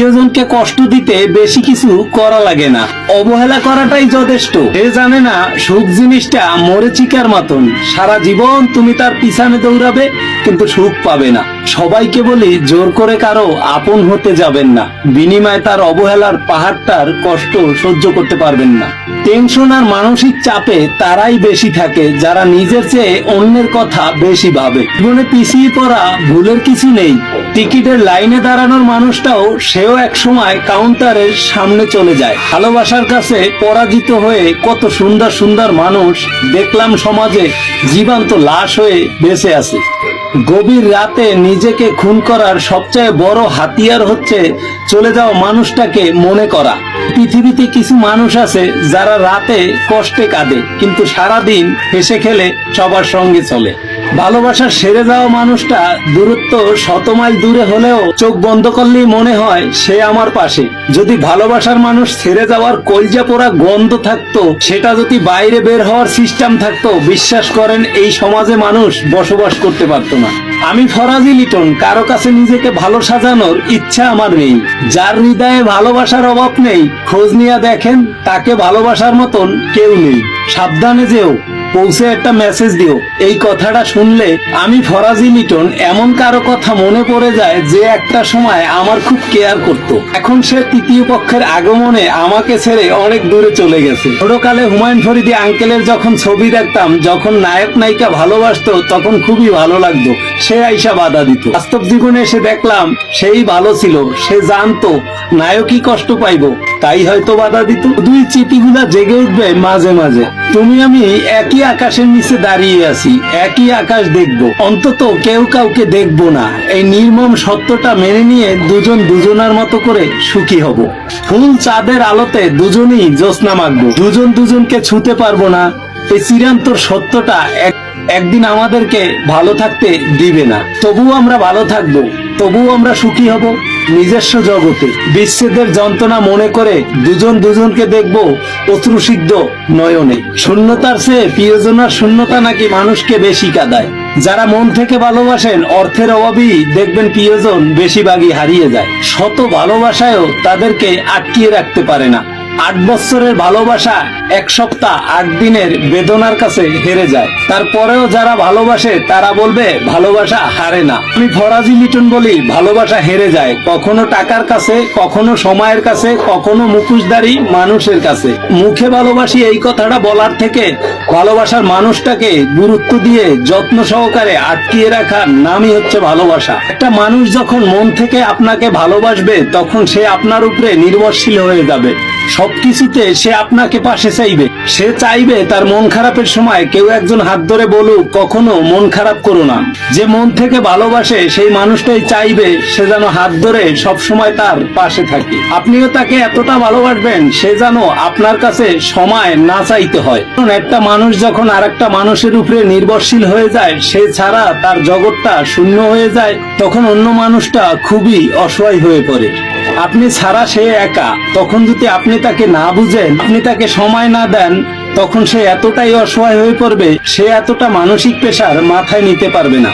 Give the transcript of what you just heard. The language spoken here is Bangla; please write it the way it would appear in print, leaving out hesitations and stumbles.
প্রিয়জনকে কষ্ট দিতে বেশি কিছু করা লাগে না, অবহেলা করাটাই যথেষ্ট। সে জানে না সুখ জিনিসটা মরিচিকার মতন, সারা জীবন তুমি তার পিছনে দৌড়াবে কিন্তু সুখ পাবে না। সবাইকে বলি জোর করে কারো আপন হতে যাবেন না, বিনিময়ে তার অবহেলার পাহাড়টার কষ্ট সহ্য করতে পারবেন না। টেনশন আর মানসিক চাপে তারাই বেশি থাকে যারা নিজের চেয়ে অন্যের কথা বেশি ভাবে। জীবনে পিছিয়ে পড়া ভুলের কিছু নেই, টিকিটের লাইনে দাঁড়ানোর মানুষটাও সেও এক সময় কাউন্টারের সামনে চলে যায়। ভালোবাসার কাছে পরাজিত হয়ে কত সুন্দর সুন্দর মানুষ দেখলাম সমাজে জীবন্ত লাশ হয়ে বেঁচে আছে। গভীর রাতে নিজেকে খুন করার সবচেয়ে বড় হাতিয়ার হচ্ছে চলে যাওয়া মানুষটাকে মনে করা। পৃথিবীতে কিছু মানুষ আছে যারা রাতে কষ্টে কাঁদে কিন্তু সারাদিন হেসে খেলে সবার সঙ্গে চলে। ভালোবাসার সেরে যাওয়া মানুষটা দূরত্ব 100 মাইল দূরে হলেও চোখ বন্ধ করলেই মনে হয় সে আমার পাশে। যদি ভালোবাসার মানুষ ছেড়ে যাওয়ার কলজা পোড়া গন্ধ থাকতো, সেটা যদি বাইরে বের হওয়ার সিস্টেম থাকতো, বিশ্বাস করেন এই সমাজে মানুষ বসবাস করতে পারতো না। আমি ফরাজি লিটন, কারো কাছে নিজেকে ভালো সাজানোর ইচ্ছা আমার নেই। যার হৃদয়ে ভালোবাসার অভাব নেই, খোঁজ নিয়ে দেখেন তাকে ভালোবাসার মতন কেউ নেই। সাবধানে যেও, পৌঁছে একটা মেসেজ দিও। এই কথাটা শুনলে আমি ফরাজি লিটন এমন কারো কথা মনে পড়ে যায় যে একটা সময় আমার খুব কেয়ার করত। এখন সে তৃতীয় পক্ষের আগমনে আমাকে ছেড়ে অনেক দূরে চলে গেছে। ছোটকালে হুমায়ুন ফরিদি আঙ্কেলের যখন ছবি দেখতাম, যখন নায়ক নায়িকা ভালোবাসতো তখন খুবই ভালো লাগতো, সে আইসা বাধা দিত। বাস্তব জীবনে এসে দেখলাম সেই ভালো ছিল, সে জানতো নায়কই কষ্ট পাইবো তাই হয়তো বাধা দিত। দুই চিঠিগুলা জেগে উঠবে মাঝে মাঝে, তুমি আমি একই আকাশের নিচে দাঁড়িয়ে আছি, একই আকাশ দেখবো, অন্তত কেউ কাউকে দেখবো না। এই নির্মম সত্যটা মেনে নিয়ে দুজন দুজনার মতো করে সুখী হব। ফুল চাঁদের আলোতে দুজনই জ্যোৎস্না মাখবো, দুজন দুজনকে ছুতে পারবো না। এই চিরান্তর সত্যটা একদিন আমাদেরকে ভালো থাকতে দিবে না। তবুও আমরা ভালো থাকবো, তবুও আমরা সুখী হব নিজস্ব জগতে। বিচ্ছেদের যন্ত্রণা মনে করে দুজন দুজনকে দেখবো অশ্রুসিদ্ধ নয়নে। শূন্যতার চেয়ে প্রিয়জনার শূন্যতা নাকি মানুষকে বেশি কাঁদায়। যারা মন থেকে ভালোবাসেন, অর্থের অভাবেই দেখবেন প্রিয়জন বেশিরভাগই হারিয়ে যায়। শত ভালোবাসায়ও তাদেরকে আটকিয়ে রাখতে পারে না। 8 বছরের ভালোবাসা 1 সপ্তাহ 8 দিনের বেদনার কাছে হেরে যায়। তারপরেও যারা ভালোবাসে তারা বলবে ভালোবাসা হারে না। আমি ফরাজি লিটন বলি, ভালোবাসা হেরে যায় কখনো টাকার কাছে, কখনো সময়ের কাছে, কখনো মুখোশধারী মানুষের কাছে। মুখে ভালোবাসি এই কথাটা বলার থেকে ভালোবাসার মানুষটাকে গুরুত্ব দিয়ে যত্ন সহকারে আটকিয়ে রাখার নামই হচ্ছে ভালোবাসা। একটা মানুষ যখন মন থেকে আপনাকে ভালোবাসবে তখন সে আপনার উপরে নির্ভরশীল হয়ে যাবে। সবকিছুতে সে আপনাকে পাশে চাইবে। সে চাইবে তার মন খারাপের সময় কেউ একজন হাত ধরে বলুক কখনো মন খারাপ করো না। যে মন থেকে ভালোবাসে সেই মানুষটাই চাইবে সে যেন হাত ধরে সব সময় তার পাশে থাকে। আপনিও তাকে এতটা ভালোবাসবেন সে যেন আপনার কাছে সময় না চাইতে হয়। একটা মানুষ যখন আরেকটা মানুষের উপরে নির্ভরশীল হয়ে যায়, সে ছাড়া তার জগৎটা শূন্য হয়ে যায়, তখন অন্য মানুষটা খুবই অসহায় হয়ে পড়ে। আপনি ছাড়া সে একা। তখন যদি আপনি তাকে না বুঝেন, আপনি তাকে সময় না দেন, তখন সে এতটাই অসহায় হয়ে পড়বে, সে এতটা মানসিক প্রেসার মাথায় নিতে পারবে না।